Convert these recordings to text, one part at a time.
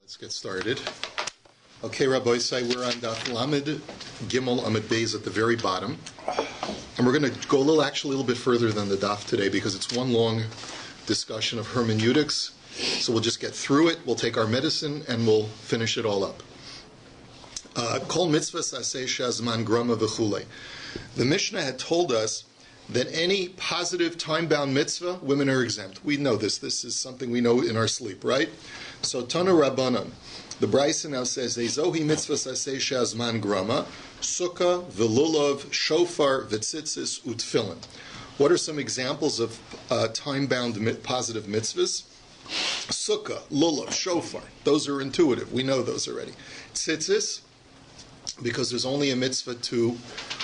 Let's get started. Okay, Rabbi, we're on DAF Lamed Gimel Amid Beis at the very bottom. And we're going to go a little bit further than the DAF today because it's one long discussion of hermeneutics. So we'll just get through it, we'll take our medicine, and we'll finish it all up. Kol mitzvahs aseh shazman grama v'chulei. The Mishnah had told us that any positive time-bound mitzvah, women are exempt. We know this. This is something we know in our sleep, right? So Tana Rabbanan, the Brisa now says, Ezohi mitzvahs aseh shazman grama, sukkah, v'lulav, shofar, v'tzitzis, utfilin. What are some examples of time-bound positive mitzvahs? Sukkah, lulav, shofar. Those are intuitive. We know those already. Tzitzis, because there's only a mitzvah to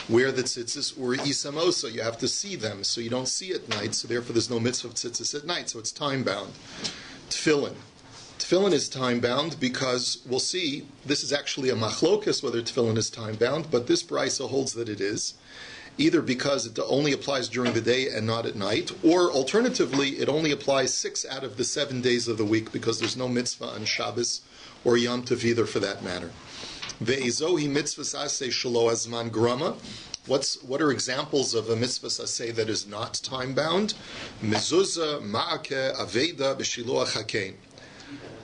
wear the tzitzis, or isamosa. You have to see them, so you don't see at night, so therefore there's no mitzvah of tzitzis at night, so it's time-bound. Tefillin. Tefillin is time-bound because, we'll see, this is actually a machlokas whether tefillin is time-bound, but this brisa holds that it is, either because it only applies during the day and not at night, or alternatively, it only applies 6 out of the 7 days of the week because there's no mitzvah on Shabbos or Yom Tov either for that matter. Ve'ezohi mitzvahs aseh shelo azman grama. What are examples of a mitzvah aseh that is not time-bound? Mezuzah, ma'akeh, aveda, b'shiloach hakein.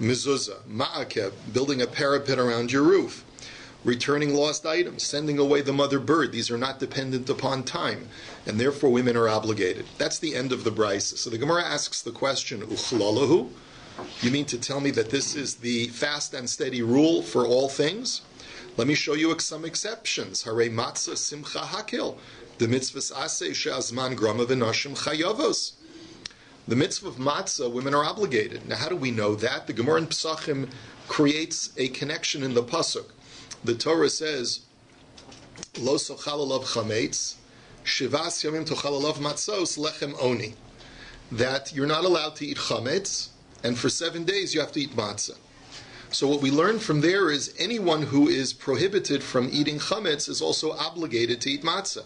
Mezuzah, ma'akeh, building a parapet around your roof. Returning lost items, sending away the mother bird. These are not dependent upon time, and therefore women are obligated. That's the end of the brisa. So the Gemara asks the question, uchlalahu? You mean to tell me that this is the fast and steady rule for all things? Let me show you some exceptions. Harei matzah simcha hakil. The mitzvahs aseh she'azman grama v'nashim chayavos. The mitzvah of matzah, women are obligated. Now how do we know that? The Gemara in Pesachim creates a connection in the pasuk. The Torah says, Lo sochal alav chametz, shivas yamim tochal alav matzos lechem oni. That you're not allowed to eat chametz, and for 7 days you have to eat matzah. So what we learn from there is anyone who is prohibited from eating chametz is also obligated to eat matzah.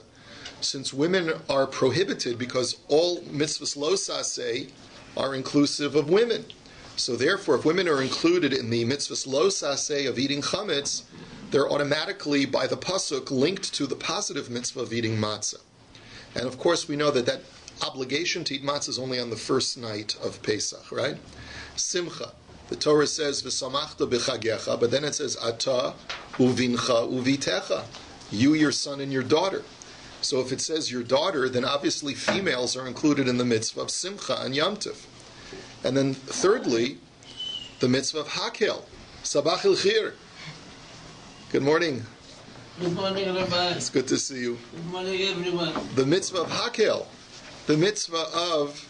Since women are prohibited because all mitzvahs lo saseh are inclusive of women. So therefore, if women are included in the mitzvahs lo saseh of eating chametz, they're automatically, by the pasuk, linked to the positive mitzvah of eating matzah. And of course, we know that that obligation to eat matzah is only on the first night of Pesach, right? Simcha. The Torah says, "V'samachta b'chagecha," but then it says, "Ata uvincha uvitecha," you, your son, and your daughter. So if it says your daughter, then obviously females are included in the mitzvah of simcha and Yom Tov. And then thirdly, the mitzvah of hakel, sabach il-chir. Good morning. Good morning, Rabbi. It's good to see you. Good morning, everyone. The mitzvah of hakel, the mitzvah of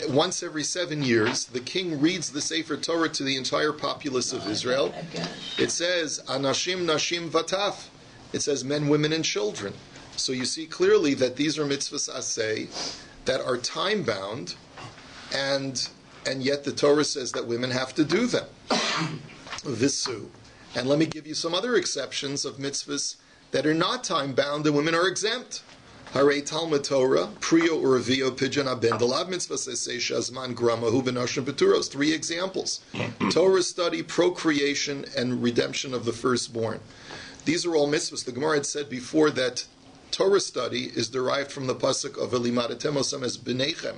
once every 7 years, the king reads the Sefer Torah to the entire populace of Israel. It says, Anashim, Nashim, Vataf. It says men, women, and children. So you see clearly that these are mitzvahs aseh that are time-bound, and yet the Torah says that women have to do them. Visu. And let me give you some other exceptions of mitzvahs that are not time-bound and women are exempt. Harei Talmud Torah, Priyo Urvio Pidyon Abendelav Mitzvah Sesei Shazman Gramahu V'Nashim Peturos. 3 examples. Torah study, procreation, and redemption of the firstborn. These are all mitzvahs. The Gemara had said before that Torah study is derived from the pasuk of Elimadatem Osam as Menachem,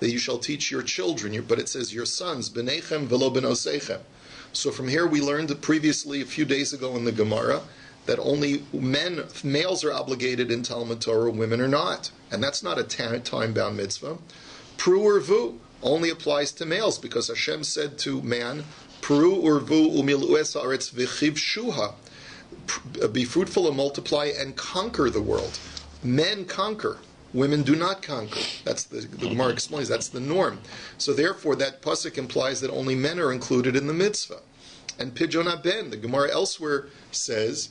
that you shall teach your children, but it says your sons, Menachem v'lo benosechem. So from here we learned previously, a few days ago in the Gemara, that only males are obligated in Talmud Torah, women are not. And that's not a time-bound mitzvah. Pru urvu only applies to males, because Hashem said to man, Pru urvu umilues haaretz v'chiv shuha. Be fruitful and multiply and conquer the world. Men conquer. Women do not conquer. That's the Gemara explains, that's the norm. So therefore that pasuk implies that only men are included in the mitzvah. And Pidyon Ben, the Gemara elsewhere says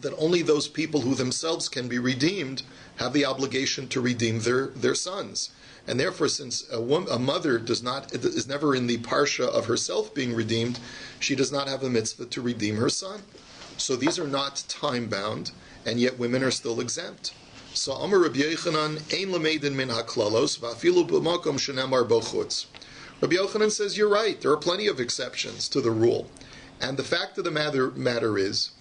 that only those people who themselves can be redeemed have the obligation to redeem their sons. And therefore, since a mother is never in the parsha of herself being redeemed, she does not have a mitzvah to redeem her son. So these are not time-bound, and yet women are still exempt. So Amar Rabbi Yochanan, Ein Lameidin min haklalos, va'afilu b'makom shenemar bo chutz. Rabbi Yochanan says you're right. There are plenty of exceptions to the rule. And the fact of the matter is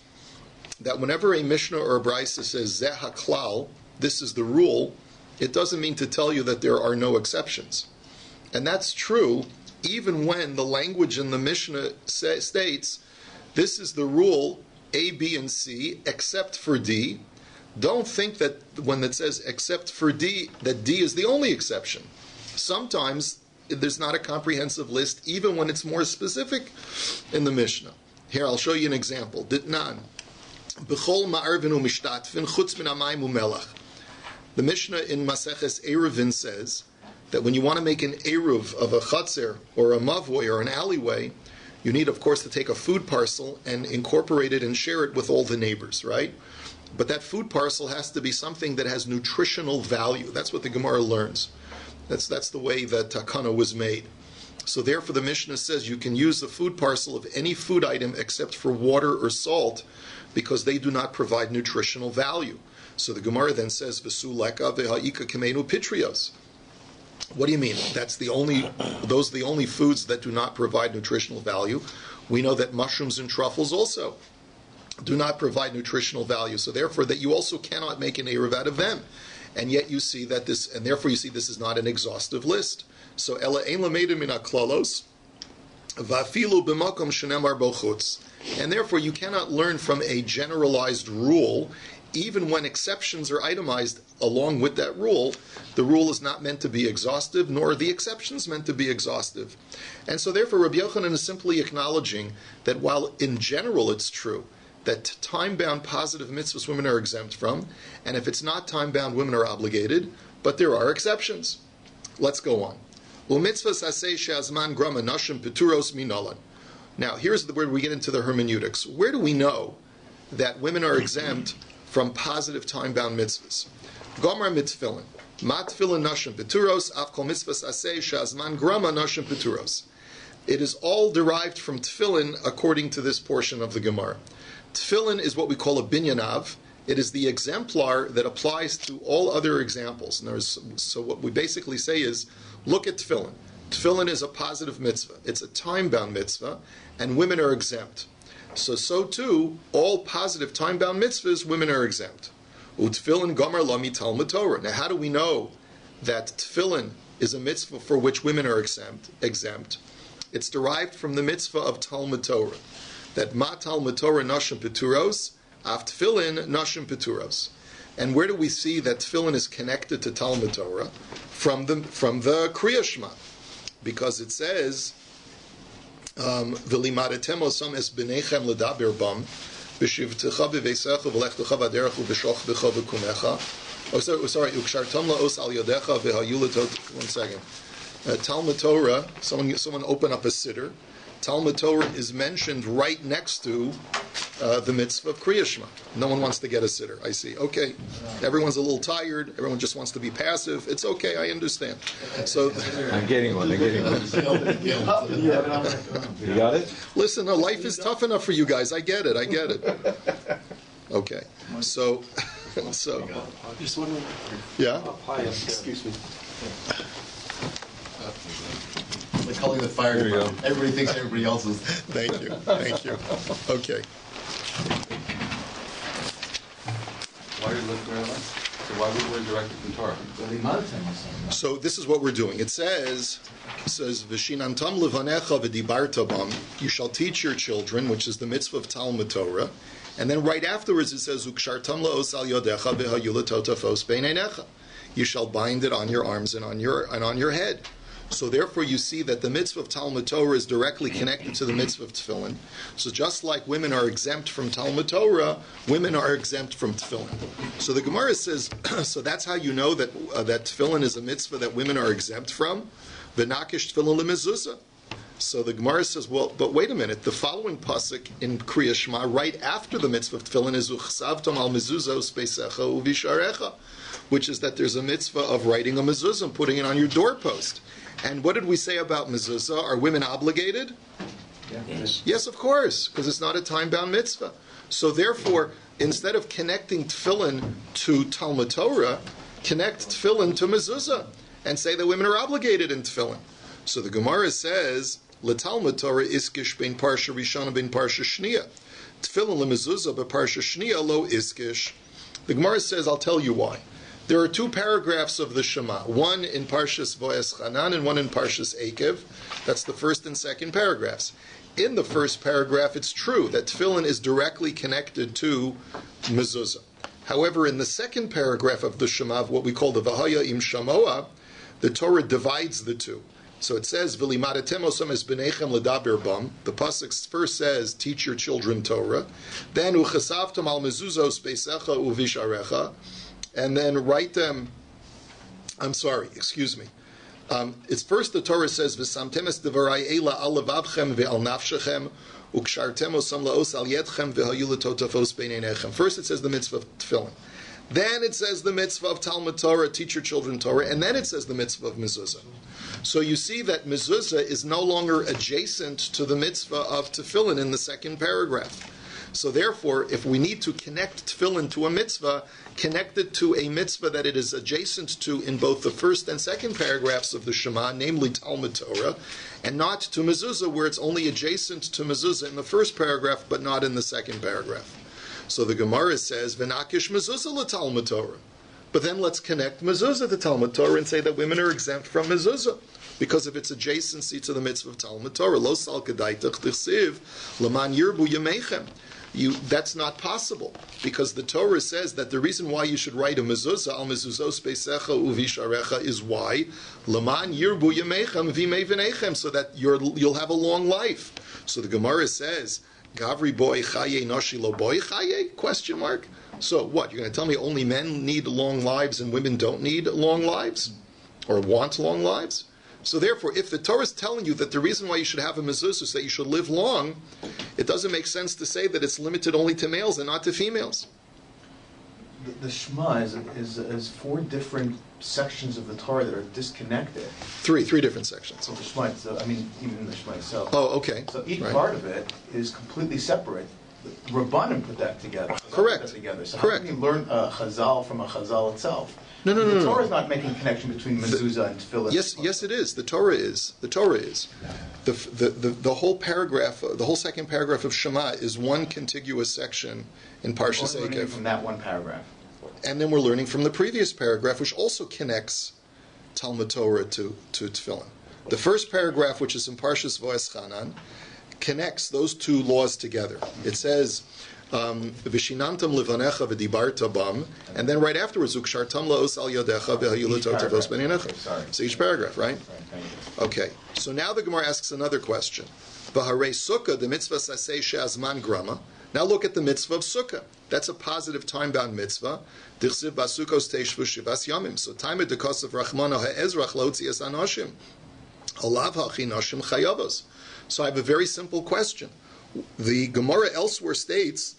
that whenever a Mishnah or a Brisa says Zeh HaKlal, this is the rule, it doesn't mean to tell you that there are no exceptions. And that's true even when the language in the Mishnah states this is the rule A, B, and C except for D. Don't think that when it says except for D, that D is the only exception. Sometimes there's not a comprehensive list, even when it's more specific in the Mishnah. Here, I'll show you an example. Ditnan. B'chol ma'arvin u'mishtatfin chutz min hamayim u'melach. The Mishnah in Maseches Eruvin says that when you want to make an eruv of a chatzer or a mavoi or an alleyway, you need, of course, to take a food parcel and incorporate it and share it with all the neighbors, right? But that food parcel has to be something that has nutritional value. That's what the Gemara learns. That's the way that takana was made. So therefore the Mishnah says you can use the food parcel of any food item except for water or salt because they do not provide nutritional value. So the Gemara then says, V'su leka v'ha'ika kemenu pitrios. What do you mean? Those are the only foods that do not provide nutritional value. We know that mushrooms and truffles also do not provide nutritional value. So therefore that you also cannot make an eruv out of them. And yet you see that this, and therefore you see this is not an exhaustive list. So ela ein lamedim min haklalos, vafilu b'makom shenemar bo chutz. And therefore you cannot learn from a generalized rule, even when exceptions are itemized along with that rule. The rule is not meant to be exhaustive, nor are the exceptions meant to be exhaustive. And so therefore Rabbi Yochanan is simply acknowledging that while in general it's true that time-bound positive mitzvahs women are exempt from, and if it's not time-bound, women are obligated, but there are exceptions. Let's go on. Now, here's where we get into the hermeneutics. Where do we know that women are exempt from positive time-bound mitzvahs? Gomer mitzvillin. Matfillin nashim peturos, afkol mitzvahs aseh shazman grama nashim peturos. It is all derived from tefillin according to this portion of the Gemara. Tefillin is what we call a binyanav. It is the exemplar that applies to all other examples. So what we basically say is, look at tefillin. Tefillin is a positive mitzvah. It's a time-bound mitzvah, and women are exempt. So too, all positive time-bound mitzvahs, women are exempt. Utfillin gomer lami talmud Torah. Now, how do we know that tefillin is a mitzvah for which women are exempt? It's derived from the mitzvah of Talmud Torah. That ma Talmud Torah nashim peturos, af tefillin nashim peturos. And where do we see that tefillin is connected to Talmud Torah? From the Kriya Shema. Because it says, V'limadetem osam es Menachem ledaber bam, b'shivtecha v'veisecha v'lechtecha v'aderech v'shochdecha v'kumecha. Oh, sorry, ukshartam la'os al yodecha v'hayu l'tot. 1 second. Talmud Torah, someone open up a siddur. Talmud Torah is mentioned right next to the mitzvah of Kriya Shema. No one wants to get a siddur, I see. Okay, everyone's a little tired. Everyone just wants to be passive. It's okay, I understand. So I'm getting one. You got it? Listen, life is tough enough for you guys. I get it. Okay, so. Just wondering. Yeah? Excuse me. Like calling the fire department. Everybody thinks everybody else is. Thank you. Okay. Why are you looking around? So why would we direct it from Torah? So this is what we're doing. It says V'shinantam levanecha v'dibarta bam. You shall teach your children, which is the mitzvah of Talmud Torah. And then right afterwards it says Ukshartam la'os al yodecha v'hayu l'totafos beineinecha. You shall bind it on your arms and on your head. So therefore you see that the mitzvah of Talmud Torah is directly connected to the mitzvah of tefillin. So just like women are exempt from Talmud Torah, women are exempt from tefillin. So the Gemara says, so that's how you know that that tefillin is a mitzvah that women are exempt from. V'nakish tefillin lemezuzah. So the Gemara says, well, but wait a minute. The following pasuk in Kriya Shema, right after the mitzvah of tefillin, is uchsavtam al mezuzah uspeisecha uvisharecha, which is that there's a mitzvah of writing a mezuzah and putting it on your doorpost. And what did we say about mezuzah? Are women obligated? Yes, of course, because it's not a time-bound mitzvah. So therefore, instead of connecting tefillin to Talmud Torah, connect tefillin to mezuzah and say that women are obligated in tefillin. So the Gemara says, L'talmud Torah iskish bein parsha rishona bein parsha shniya. Tefillin lemezuzah beparsha shniya lo iskish. The Gemara says, I'll tell you why. There are two paragraphs of the Shema, one in Parshas Vo'es Chanan and one in Parshas Eikev. That's the first and second paragraphs. In the first paragraph, it's true that tefillin is directly connected to mezuzah. However, in the second paragraph of the Shema, what we call the V'haya im Shamoa, the Torah divides the two. So it says, "V'limadatem osam es Menachem ledaber bam." The pasuk first says, "Teach your children Torah." Then uchasavtam al mezuzos beisecha uvisharecha, and then write them. Excuse me. It's first the Torah says, "V'samtem es devarai eila al levavchem ve'al nafshechem ukshartem osam laos al yedchem ve'hayu letotafos beineinechem." First it says the mitzvah of tefillin. Then it says the mitzvah of Talmud Torah, teach your children Torah, and then it says the mitzvah of mezuzah. So you see that mezuzah is no longer adjacent to the mitzvah of tefillin in the second paragraph. So therefore, if we need to connect tefillin to a mitzvah, connect it to a mitzvah that it is adjacent to in both the first and second paragraphs of the Shema, namely Talmud Torah, and not to mezuzah, where it's only adjacent to mezuzah in the first paragraph, but not in the second paragraph. So the Gemara says, "V'nakish mezuzah l'Talmud Torah." But then let's connect mezuzah to Talmud Torah and say that women are exempt from mezuzah because of its adjacency to the mitzvah of Talmud Torah. Lo sal kedaitach tichsiv l'man yirbu yameichem. That's not possible because the Torah says that the reason why you should write a mezuzah al mezuzos beisecha uvisharecha is why l'man yirbu yameichem v'imei v'neichem, so that you'll have a long life. So the Gemara says, Gavri boy chaye noshi lo boy chaye? Question mark. So what? You're going to tell me only men need long lives and women don't need long lives, or want long lives? So therefore, if the Torah is telling you that the reason why you should have a mezuzah is that you should live long, it doesn't make sense to say that it's limited only to males and not to females. The Shema is four different sections of the Torah that are disconnected. Three different sections. So the Shema, even in the Shema itself. Oh, okay. So each Right. part of it is completely separate. The Rabbanim put that together. Chazal Correct. Put that together. So Correct. how can you learn a Chazal from a Chazal itself? No. The Torah is not making a connection between mezuzah and tefillah. Yes, it is. The Torah is. The whole paragraph, the whole second paragraph of Shema is one contiguous section in Parshas We're learning Eikev. from that one paragraph. And then we're learning from the previous paragraph, which also connects Talmud Torah to Tefillin. The first paragraph, which is in Parshas Vo'es Chanan, connects those two laws together. It says, "V'shinantam levanecha v'dibarta bam," and then right afterwards, "Ukshartam laos al yadecha v'hayu letotavos b'neinecha." Sorry. So each paragraph, right? Right, thank you. Okay. So now the Gemara asks another question. V'harei sukkah, the mitzvah sasei she'azman grama. Now look at the mitzvah of sukkah. That's a positive time-bound mitzvah. Dichsiv basukos teishvu shivas yamim. So time of dekosov rachmana ha'ezrach lotzias anoshim. Alav ha'chi noshim chayavos. So I have a very simple question. The Gemara elsewhere states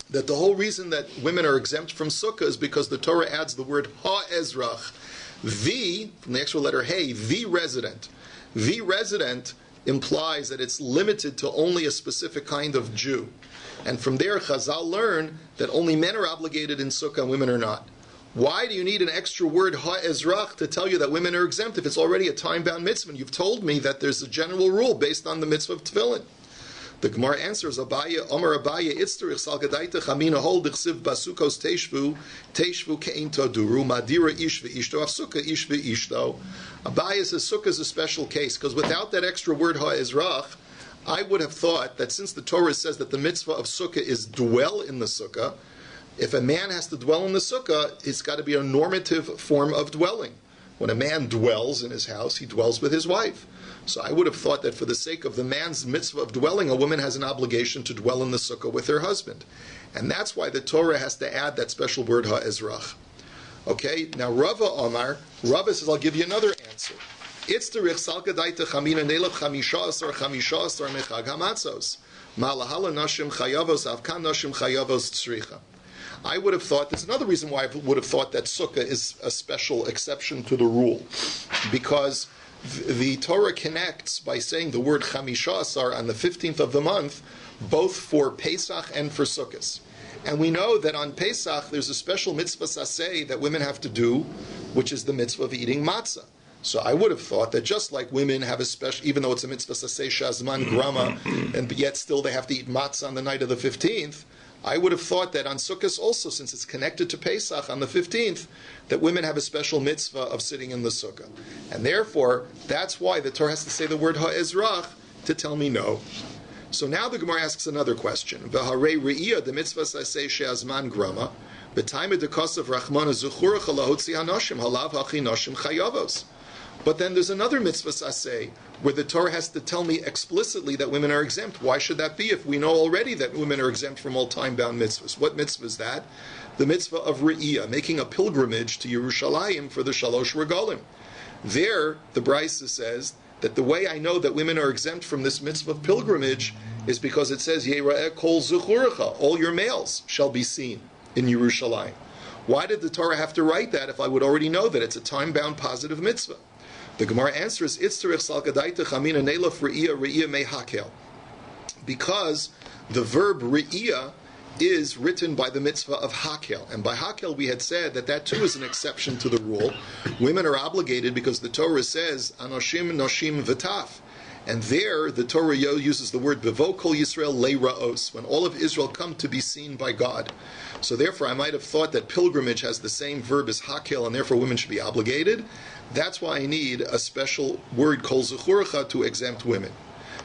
that the whole reason that women are exempt from sukkah is because the Torah adds the word ha'ezrach. The, from the actual letter hey, the resident. The resident implies that it's limited to only a specific kind of Jew. And from there, Chazal learn that only men are obligated in sukkah and women are not. Why do you need an extra word, ha'ezrach, to tell you that women are exempt if it's already a time-bound mitzvah? And you've told me that there's a general rule based on the mitzvah of tefillin. The Gemara answers, Abaye, Omer Abaye, Itzterich sal gedaita chamina hol dichsiv basukos teishvu kein toduru, madira ish ve'ishto, afsuka ish ve'ishto. Abaye says sukkah is a special case, because without that extra word, ha'ezrach, I would have thought that since the Torah says that the mitzvah of sukkah is dwell in the sukkah, if a man has to dwell in the sukkah, it's got to be a normative form of dwelling. When a man dwells in his house, he dwells with his wife. So I would have thought that for the sake of the man's mitzvah of dwelling, a woman has an obligation to dwell in the sukkah with her husband. And that's why the Torah has to add that special word ha'ezrach. Okay, now Rava says, I'll give you another answer. It's the Raizel Gedalia Chamina Nelav Chamisha Asar Mechag Hamatzos. Malahala Nashim Chayavos Avkan Nashim Chayavos Tzricha. I would have thought, there's another reason why I would have thought that sukkah is a special exception to the rule. Because the Torah connects by saying the word Chamisha Asar on the 15th of the month, both for Pesach and for Sukkot. And we know that on Pesach there's a special mitzvah saseh that women have to do, which is the mitzvah of eating matzah. So I would have thought that just like women have a special, even though it's a mitzvah saseh shazman grama, and yet still they have to eat matzah on the night of the 15th, I would have thought that on Sukkot also, since it's connected to Pesach on the 15th, that women have a special mitzvah of sitting in the sukkah. And therefore, that's why the Torah has to say the word ha'ezrach to tell me no. So now the Gemara asks another question. V'harei re'iyah the mitzvah saseh she'azman grama, b'taimid dekasav rachmana zuchurach lahotzi hanoshim halav hachi noshim chayavos. But then there's another mitzvah saseh where the Torah has to tell me explicitly that women are exempt. Why should that be if we know already that women are exempt from all time-bound mitzvahs? What mitzvah is that? The mitzvah of re'iyah, making a pilgrimage to Yerushalayim for the Shalosh Regalim. There, the Brisa says that the way I know that women are exempt from this mitzvah of pilgrimage is because it says, Yera'eh kol zuchurecha, all your males shall be seen in Yerushalayim. Why did the Torah have to write that if I would already know that it's a time-bound positive mitzvah? The Gemara answers, because the verb re'iyah is written by the mitzvah of hakel. And by hakel we had said that too is an exception to the rule. Women are obligated because the Torah says, anoshim noshim v'taf. And there the Torah uses the word bevo kol Yisrael le'ra'os, when all of Israel come to be seen by God. So therefore I might have thought that pilgrimage has the same verb as hakel, and therefore women should be obligated. That's why I need a special word kol zuchurcha to exempt women.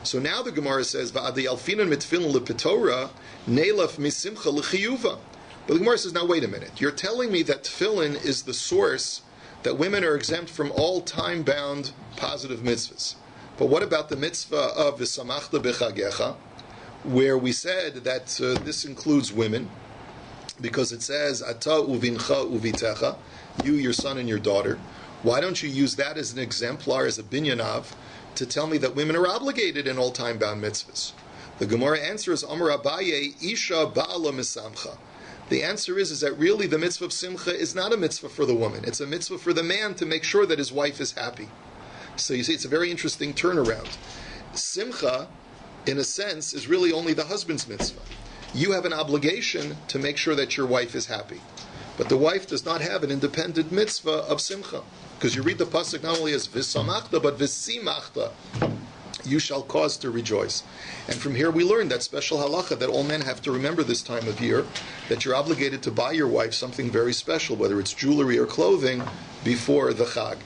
So now the Gemara says, "Va'adi alfinan mitfilin lepitora neilaf misimcha lechiyuva." But the Gemara says, "Now wait a minute. You're telling me that tefillin is the source that women are exempt from all time-bound positive mitzvahs. But what about the mitzvah of v'samachta b'chagecha, where we said that this includes women, because it says ata uvincha uvitecha, you, your son, and your daughter. Why don't you use that as an exemplar, as a binyanav, to tell me that women are obligated in all time-bound mitzvahs?" The Gemara answers, Amar Abaye, Isha ba'ala misamcha. The answer is that really the mitzvah of simcha is not a mitzvah for the woman. It's a mitzvah for the man to make sure that his wife is happy. So you see, it's a very interesting turnaround. Simcha, in a sense, is really only the husband's mitzvah. You have an obligation to make sure that your wife is happy. But the wife does not have an independent mitzvah of simcha. Because you read the pasuk not only as v'samachta, but v'simachta. You shall cause to rejoice. And from here we learn that special halacha that all men have to remember this time of year, that you're obligated to buy your wife something very special, whether it's jewelry or clothing, before the Chag.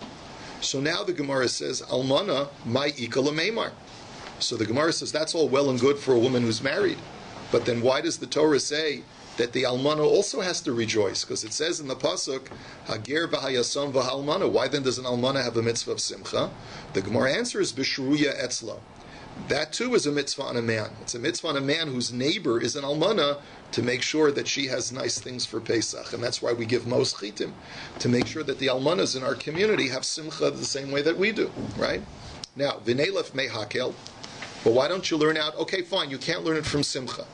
So now the Gemara says, Almana, my ikala meimar. So the Gemara says, that's all well and good for a woman who's married. But then why does the Torah say that the almana also has to rejoice? Because it says in the pasuk, Hager v'hayasam v'halmana. Why then does an almana have a mitzvah of simcha? The Gemara answer is b'shruya etzla. That too is a mitzvah on a man. It's a mitzvah on a man whose neighbor is an almana to make sure that she has nice things for Pesach. And that's why we give mos chitim, to make sure that the almanas in our community have simcha the same way that we do, right? Now, v'neilef me hakel. But why don't you learn out, okay, fine, you can't learn it from simcha.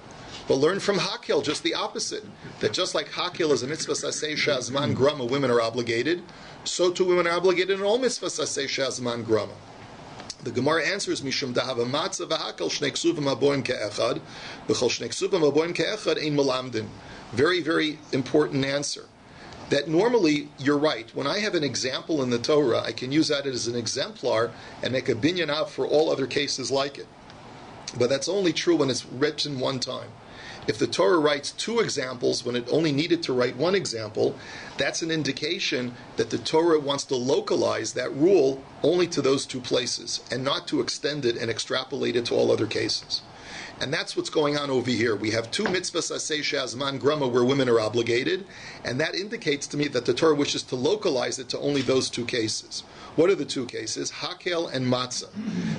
But learn from hakel, just the opposite. That just like hakel is a mitzvah saseh shazman grama, women are obligated, so too women are obligated in all mitzvahs saseh shazman grama. The Gemara answers, Mishum dahava matzah v'hakel shnei ksuvim haboim ke'echad, v'chol shnei ksuvim haboim ke'echad ein melamdin. Very, very important answer. That normally, you're right, when I have an example in the Torah, I can use that as an exemplar and make a binyanav for all other cases like it. But that's only true when it's written one time. If the Torah writes two examples when it only needed to write one example, that's an indication that the Torah wants to localize that rule only to those two places and not to extend it and extrapolate it to all other cases. And that's what's going on over here. We have two mitzvahs aseh she'azman grama where women are obligated, and that indicates to me that the Torah wishes to localize it to only those two cases. What are the two cases? Hakel and matzah.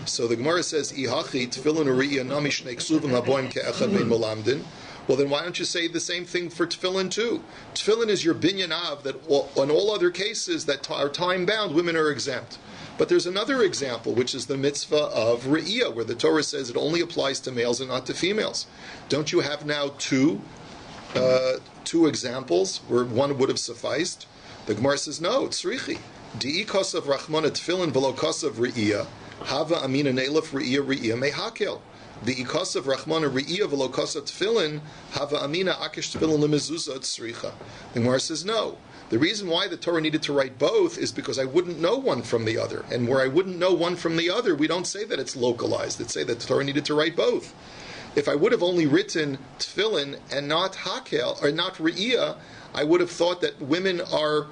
So the Gemara says, Ihachi tefillin uriya nami shnei ksuvim haboim ke'echad bein melamdin. Well, then why don't you say the same thing for tefillin too? Tefillin is your binyanav that on all other cases that are time-bound, women are exempt. But there's another example, which is the mitzvah of re'iyah, where the Torah says it only applies to males and not to females. Don't you have now two examples where one would have sufficed? The Gemara says, no, it's tzrichi. Di'i kosav rachmana tefillin v'lo kosav re'iyah, hava amina neilaf re'iyah mehakel. The ikosav rachmana re'iyah v'lo kosav tefillin, hava amina akish tefillin lemezuzah tzricha. The Gemara says, no. The reason why the Torah needed to write both is because I wouldn't know one from the other. And where I wouldn't know one from the other, we don't say that it's localized. It's say that the Torah needed to write both. If I would have only written tefillin and not hakel, or not re'iyah, I would have thought that women are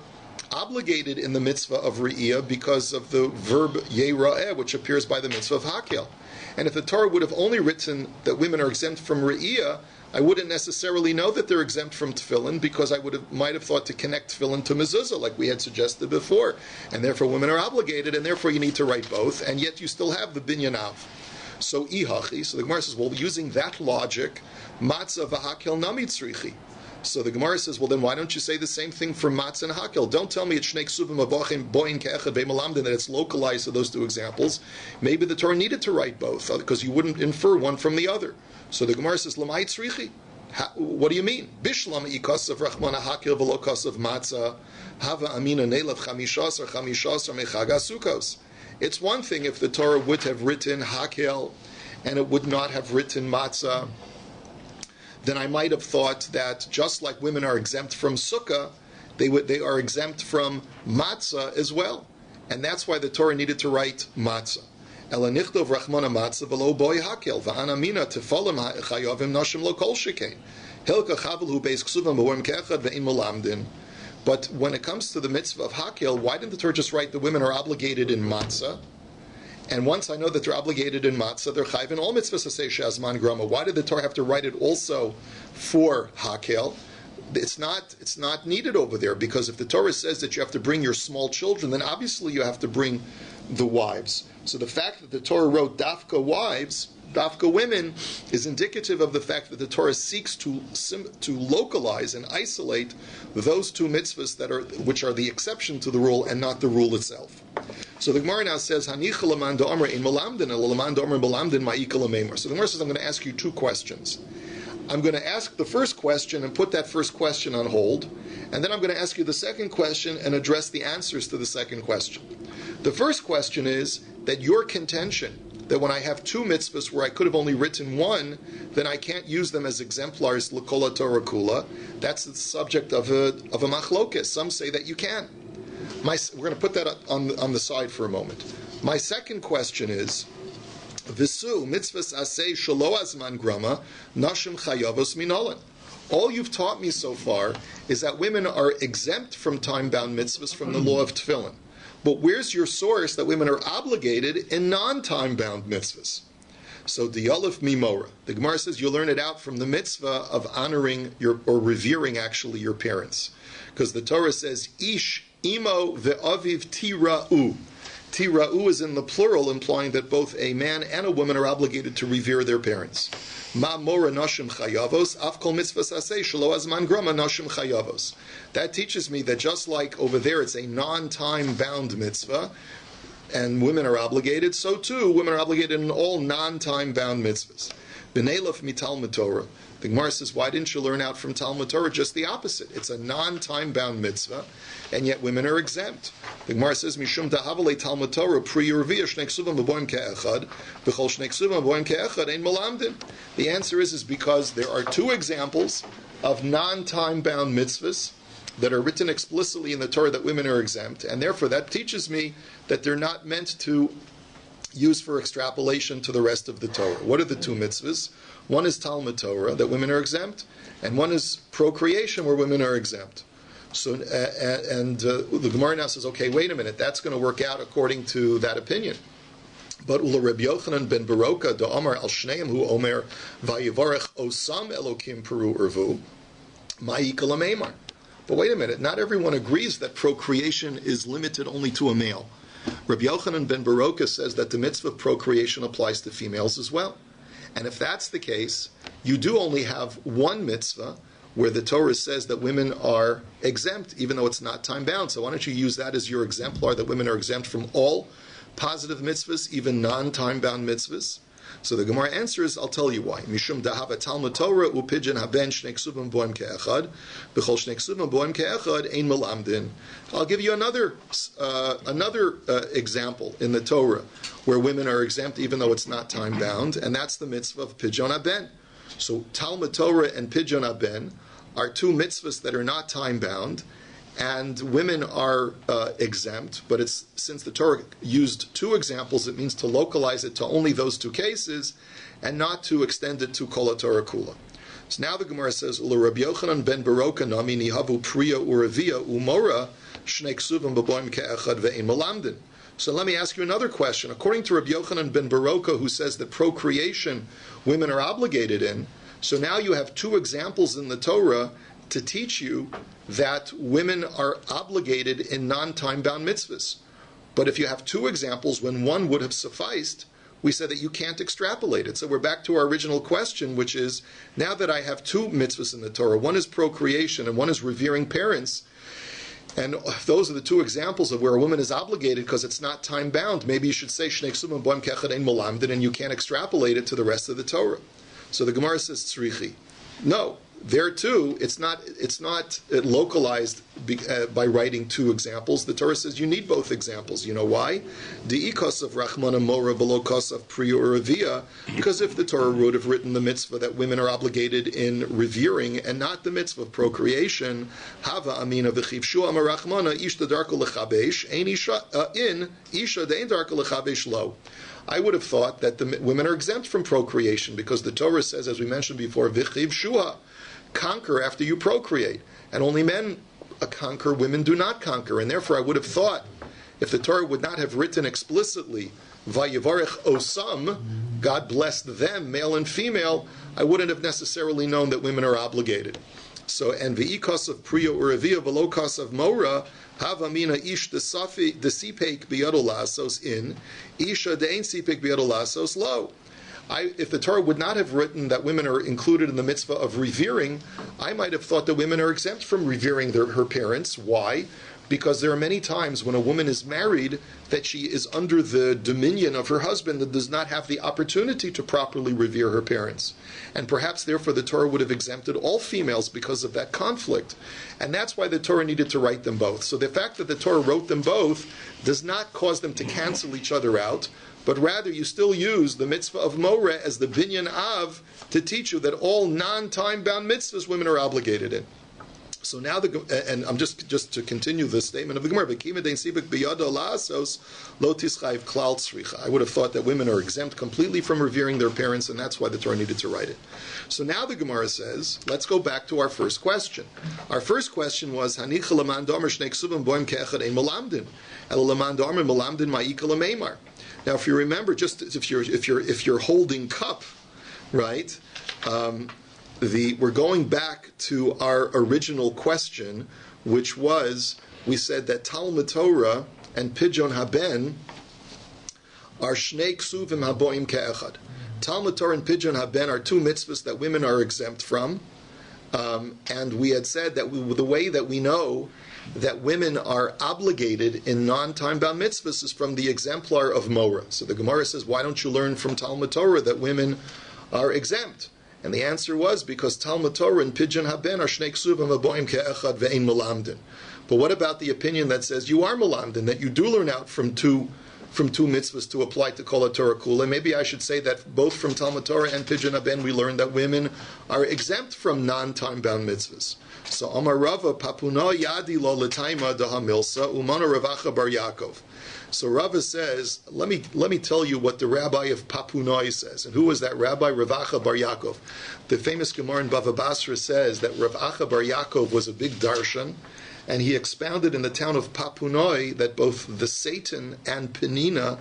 obligated in the mitzvah of re'iyah because of the verb yera'eh, which appears by the mitzvah of hakel. And if the Torah would have only written that women are exempt from re'iyah, I wouldn't necessarily know that they're exempt from tefillin because I might have thought to connect tefillin to mezuzah, like we had suggested before. And therefore women are obligated, and therefore you need to write both, and yet you still have the binyan av. So ihachi, so the Gemara says, well, using that logic, matzah v'hakel nami tzrichi. So the Gemara says, well, then why don't you say the same thing for matzah and hakel? Don't tell me it's shnei ksuvim avochim boin ke'echad be'malamdin, that it's localized to those two examples. Maybe the Torah needed to write both, because you wouldn't infer one from the other. So the Gemara says, lamai tzrichi. What do you mean? Bishlam ikos of rachmana hakel v'lo kos of matzah hava amina neilav chamishas or mechag asukos. It's one thing if the Torah would have written hakel and it would not have written matzah, then I might have thought that just like women are exempt from sukkah, they are exempt from matzah as well. And that's why the Torah needed to write matzah. Ela nichtov rachmana matzah v'lo boy hakel v'ana mina tefolim chayovim nashim lo kol shekain hilka chavel hu beis ksuvim b'worm ke'echad ve'in melamdin. But when it comes to the mitzvah of hakel, why didn't the Torah just write the women are obligated in matzah? And once I know that they're obligated in matzah, they're chayv in all mitzvahs to say she'azman grama. Why did the Torah have to write it also for hakel? It's not needed over there, because if the Torah says that you have to bring your small children, then obviously you have to bring the wives. So the fact that the Torah wrote dafka wives, dafka women, is indicative of the fact that the Torah seeks to localize and isolate those two mitzvahs which are the exception to the rule and not the rule itself. So the Gemara now says, Hanicha laman da'amr in malamdin, laman da'amr malamdin ma'ika lamemar. So the Gemara says, I'm going to ask you two questions. I'm going to ask the first question and put that first question on hold, and then I'm going to ask you the second question and address the answers to the second question. The first question is that your contention that when I have two mitzvahs where I could have only written one, then I can't use them as exemplars l'kola Torah kula. That's the subject of a machlokes. Some say that you can. We're going to put that on the side for a moment. My second question is, Visu mitzvahs asay shelo azman grama nashim chayavos minolan. All you've taught me so far is that women are exempt from time-bound mitzvahs from the law of tefillin. But where's your source that women are obligated in non-time-bound mitzvahs? So the Yalef Mimora, the Gemara says you learn it out from the mitzvah of honoring or revering actually your parents, because the Torah says Ish imo ve'aviv tira'u. Tira'u is in the plural, implying that both a man and a woman are obligated to revere their parents. Ma mora nashim chayavos, af kol mitzvahs aseh shelo azman grama nashim chayavos. That teaches me that just like over there it's a non-time bound mitzvah, and women are obligated, so too women are obligated in all non-time bound mitzvahs. B'neilaf mi Talmud Torah. The Gemara says, why didn't you learn out from Talmud Torah just the opposite? It's a non-time-bound mitzvah, and yet women are exempt. The Gemara says, Mishum dahavale Talmud Torah pri Yerviyah shnei ksuvim b'boim ke'echad v'chol shnei ksuvim b'boim ke'echad ein malamdin. The answer is because there are two examples of non-time-bound mitzvahs that are written explicitly in the Torah that women are exempt, and therefore that teaches me that they're not meant to use for extrapolation to the rest of the Torah. What are the two mitzvahs? One is Talmud Torah, that women are exempt, and one is procreation, where women are exempt. So, the Gemara now says, okay, wait a minute, that's going to work out according to that opinion. But Ula Rabbi Yochanan ben Baroka da Amar al Shneim hu Omer vayivarech osam Elokim peru urvu ma'ika lameimar. But wait a minute, not everyone agrees that procreation is limited only to a male. Rabbi Yochanan ben Baroka says that the mitzvah of procreation applies to females as well. And if that's the case, you do only have one mitzvah where the Torah says that women are exempt, even though it's not time-bound. So why don't you use that as your exemplar, that women are exempt from all positive mitzvahs, even non-time-bound mitzvahs? So the Gemara answers, I'll tell you why. Mishum dahava Talmud Torah upidjan haben shnei ksuvim boim ke'echad b'chol shnei ksuvim boim ke'echad ein melamdin. I'll give you another example in the Torah where women are exempt even though it's not time bound, and that's the mitzvah of pidyon haben. So Talmud Torah and pidyon haben are two mitzvahs that are not time bound, and women are exempt, but it's since the Torah used two examples, it means to localize it to only those two cases, and not to extend it to Kol HaTorah Kula. So now the Gemara says, "Ula Rabbi Yochanan ben Baroka nami nihavu priya uravia umora shnei ksuvim b'boim ke'echad ve'ein malamdin." So let me ask you another question. According to Rabbi Yochanan ben Baroka, who says that procreation women are obligated in, so now you have two examples in the Torah to teach you that women are obligated in non-time-bound mitzvahs. But if you have two examples when one would have sufficed, we said that you can't extrapolate it. So we're back to our original question, which is, now that I have two mitzvahs in the Torah, one is procreation and one is revering parents, and those are the two examples of where a woman is obligated because it's not time-bound. Maybe you should say, Shnei ksubim boim kechad ein malamdin, and you can't extrapolate it to the rest of the Torah. So the Gemara says, tzrichi. No. There too, it's not localized by writing two examples. The Torah says you need both examples. You know why? De'ikos of Rachmana Mora below kos of Priya or Ravia, because if the Torah would have written the mitzvah that women are obligated in revering and not the mitzvah of procreation, Hava Amina v'chivshu Amar Rachmana ish darko lechabesh ein isha in isha de'ein darko lechabesh lo. I would have thought that the women are exempt from procreation because the Torah says, as we mentioned before, v'chivshuha, conquer after you procreate, and only men conquer, women do not conquer, and therefore I would have thought, if the Torah would not have written explicitly, Vayivarech Osam, God blessed them, male and female, I wouldn't have necessarily known that women are obligated. So, and v'ikos of Priya Uravia, v'lokas of Mora, Havamina ish the sipek biyadolasos in, isha de'ein sipek biyadolasos lo. If the Torah would not have written that women are included in the mitzvah of revering, I might have thought that women are exempt from revering her parents. Why? Because there are many times when a woman is married that she is under the dominion of her husband and does not have the opportunity to properly revere her parents. And perhaps therefore the Torah would have exempted all females because of that conflict. And that's why the Torah needed to write them both. So the fact that the Torah wrote them both does not cause them to cancel each other out, but rather you still use the mitzvah of Moreh as the binyan av to teach you that all non-time-bound mitzvahs women are obligated in. So now and I'm just to continue the statement of the Gemara, I would have thought that women are exempt completely from revering their parents, and that's why the Torah needed to write it. So now the Gemara says, let's go back to our first question. Our first question was, now if you remember, just if you're holding cup, right? We're going back to our original question, which was, we said that Talmud Torah and Pidyon Haben are Shnei Ksuvim Haboim Ke'echad. Talmud Torah and Pidyon Haben are two mitzvahs that women are exempt from, and we had said that the way that we know that women are obligated in non-time-bound mitzvahs is from the exemplar of Morah. So the Gemara says, why don't you learn from Talmud Torah that women are exempt? And the answer was because Talmud Torah and Pidyon Haben are Shnei Ksuvim Haboim Ke'echad Ve'ein Malamdin. But what about the opinion that says you are Malamdin, that you do learn out from two mitzvahs to apply to Kol HaTorah Kula? Maybe I should say that both from Talmud Torah and Pidyon Haben we learn that women are exempt from non-time-bound mitzvahs. So Amar Rava Papuna Yadi Lo L'Taima Daha Milsa Umana Ravacha Bar Yaakov. So Rava says, let me tell you what the rabbi of Papunoi says. And who was that rabbi? Ravacha Bar Yaakov. The famous Gemara in Bava Basra says that Ravacha Bar Yaakov was a big darshan, and he expounded in the town of Papunoi that both the Satan and Penina,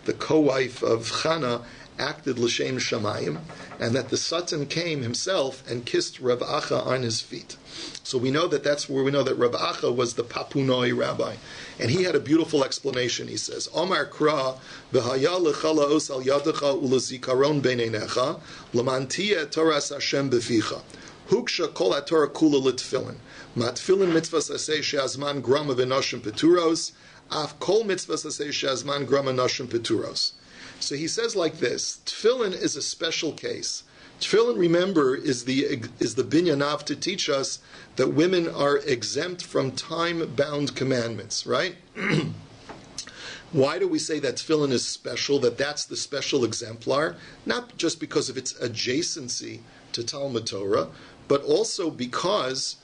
the co-wife of Chana, acted l'shem shamayim, and that the Satan came himself and kissed Rav Acha on his feet. So we know that's where we know that Rav Acha was the Papunoi rabbi. And he had a beautiful explanation. He says, Omar Kra, v'haya lechala os al yadecha ulezikaron beinenecha, lamantia toras Hashem beficha. Huksha kol haTorah kula l'tfilin. Matfilin mitzvahs aseh she'azman grama v'noshim peturos, af kol mitzvahs aseh she'azman grama noshim peturos. So he says like this, Tefillin is a special case. Tefillin, remember, is the binyanav to teach us that women are exempt from time-bound commandments, right? Why do we say that Tefillin is special, that's the special exemplar? Not just because of its adjacency to Talmud Torah, but also because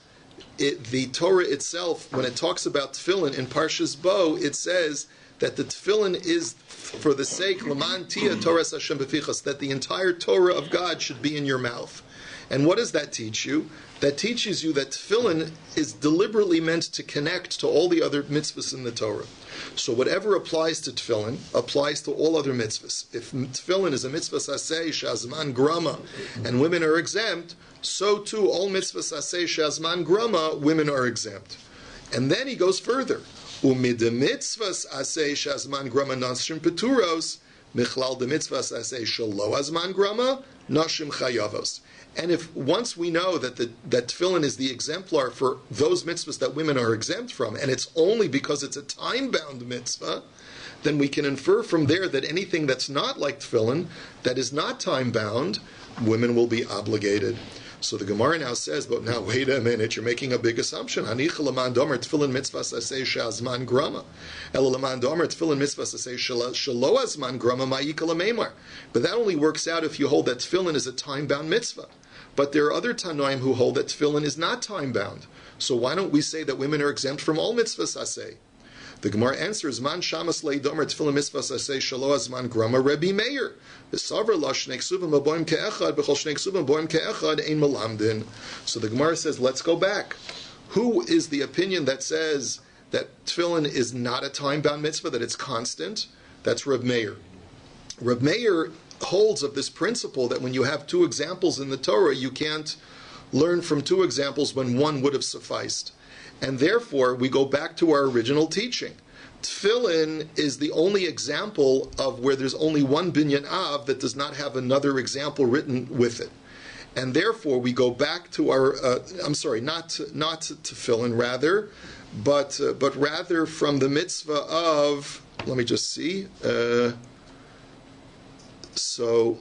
the Torah itself, when it talks about tefillin in Parshas Bo, it says that the tefillin is for the sake, Laman Tia Torah Hashem Befichas, that the entire Torah of God should be in your mouth. And what does that teach you? That teaches you that tefillin is deliberately meant to connect to all the other mitzvahs in the Torah. So whatever applies to tefillin applies to all other mitzvahs. If tefillin is a mitzvah saseh shazman grama, and women are exempt, so too all mitzvahs saseh shazman grama, women are exempt. And then he goes further. Umid mitzvahs aseh shazman grama nashim peturos, michlal de mitzvahs aseh shalo azman grama, nashim chayavos. And if once we know that that tefillin is the exemplar for those mitzvahs that women are exempt from, and it's only because it's a time-bound mitzvah, then we can infer from there that anything that's not like tefillin, that is not time-bound, women will be obligated. So the Gemara now says, but now wait a minute, you're making a big assumption. Hanicha l'man domer tefillin mitzvah saseh shazman grama. Ela l'man domer tefillin mitzvah saseh shalo azman grama ma'ika l'meimar. But that only works out if you hold that tefillin is a time-bound mitzvah. But there are other Tanoim who hold that tefillin is not time-bound. So why don't we say that women are exempt from all mitzvahs aseh? The Gemara answers, Man shamas leidomer tefillin mitzvahs aseh shalo azman grama Rabbi Meir. V'savar la shnei ksubim aboim ke'echad b'chol shnei ksubim aboim ke'echad ein melamdin. So the Gemara says, let's go back. Who is the opinion that says that tefillin is not a time-bound mitzvah, that it's constant? That's Reb Meir. Reb Meir holds of this principle that when you have two examples in the Torah, you can't learn from two examples when one would have sufficed. And therefore, we go back to our original teaching. Tefillin is the only example of where there's only one binyan av that does not have another example written with it. And therefore, we go back to our, not tefillin rather, but rather from the mitzvah of, let me just see, so,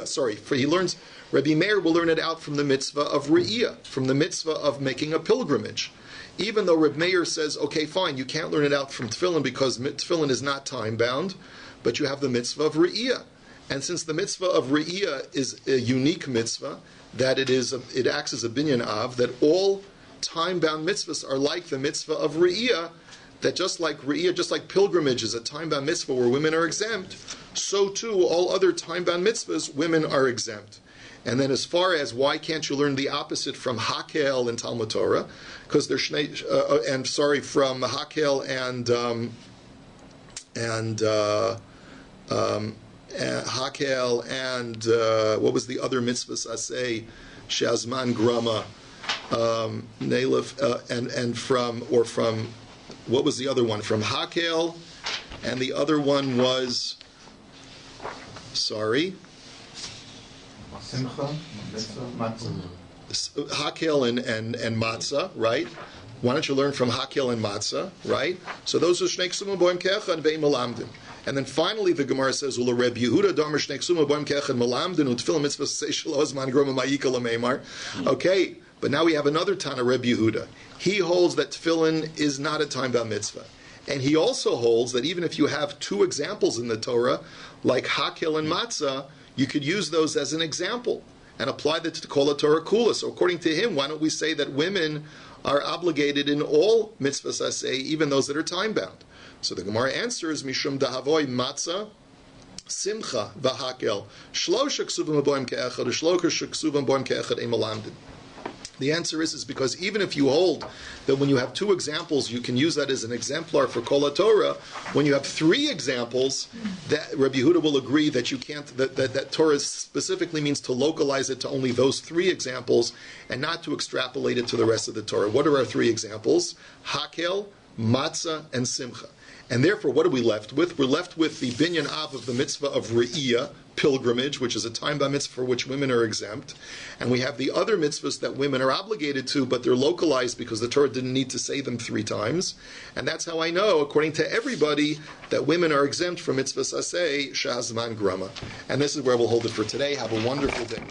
sorry, for he learns, Rabbi Meir will learn it out from the mitzvah of Re'iyah, from the mitzvah of making a pilgrimage. Even though Rabbi Meir says, okay, fine, you can't learn it out from tefillin because tefillin is not time-bound, but you have the mitzvah of Re'iyah. And since the mitzvah of Re'iyah is a unique mitzvah, that it acts as a binyan av, that all time-bound mitzvahs are like the mitzvah of Re'iyah, that just like Re'iyah, just like pilgrimage is a time-bound mitzvah where women are exempt, so too all other time-bound mitzvahs, women are exempt. And then as far as why can't you learn the opposite from Hakel and Talmud Torah, because they're from Hakel and Hakel and what was the other mitzvahs I say, Shazman Grama, Nalef, and from what was the other one? From Hakel, and the other one was, Simcha, Matzah. Hakel and Matzah, right? Why don't you learn from Hakel and Matzah, right? So those are Shnei Ksumim Boim Ke'echad Ve'im Melamdin. And then finally the Gemara says, Ula Reb Yehuda Domer Shnei Ksumim Boim Ke'echad Melamdin U'tfilim Mitzvah Seishel Ozman Groma Ma'ika L'Meimar. Okay, but now we have another Tana, Reb Yehuda. He holds that tefillin is not a time-bound mitzvah. And he also holds that even if you have two examples in the Torah, like Hakel and Matzah, you could use those as an example and apply that to Kol Torah Kula. So according to him, why don't we say that women are obligated in all mitzvahs aseh, even those that are time-bound? So the Gemara answers, Mishum Dahavoy Matzah, Simcha V'Hakel, Shlosha Ksuvim Aboim Ke'echad, Shlosha Ksuvim Aboim Ke'echad Emalamdin. The answer is because even if you hold that when you have two examples, you can use that as an exemplar for Kol Torah, when you have three examples, that Rabbi Yehuda will agree that you can't, that Torah specifically means to localize it to only those three examples and not to extrapolate it to the rest of the Torah. What are our three examples? Hakel, Matzah, and Simcha. And therefore, what are we left with? We're left with the binyan av of the mitzvah of Re'iyah, pilgrimage, which is a time-bound mitzvah for which women are exempt. And we have the other mitzvahs that women are obligated to, but they're localized because the Torah didn't need to say them three times. And that's how I know, according to everybody, that women are exempt from mitzvahs aseh, shazman grama. And this is where we'll hold it for today. Have a wonderful day.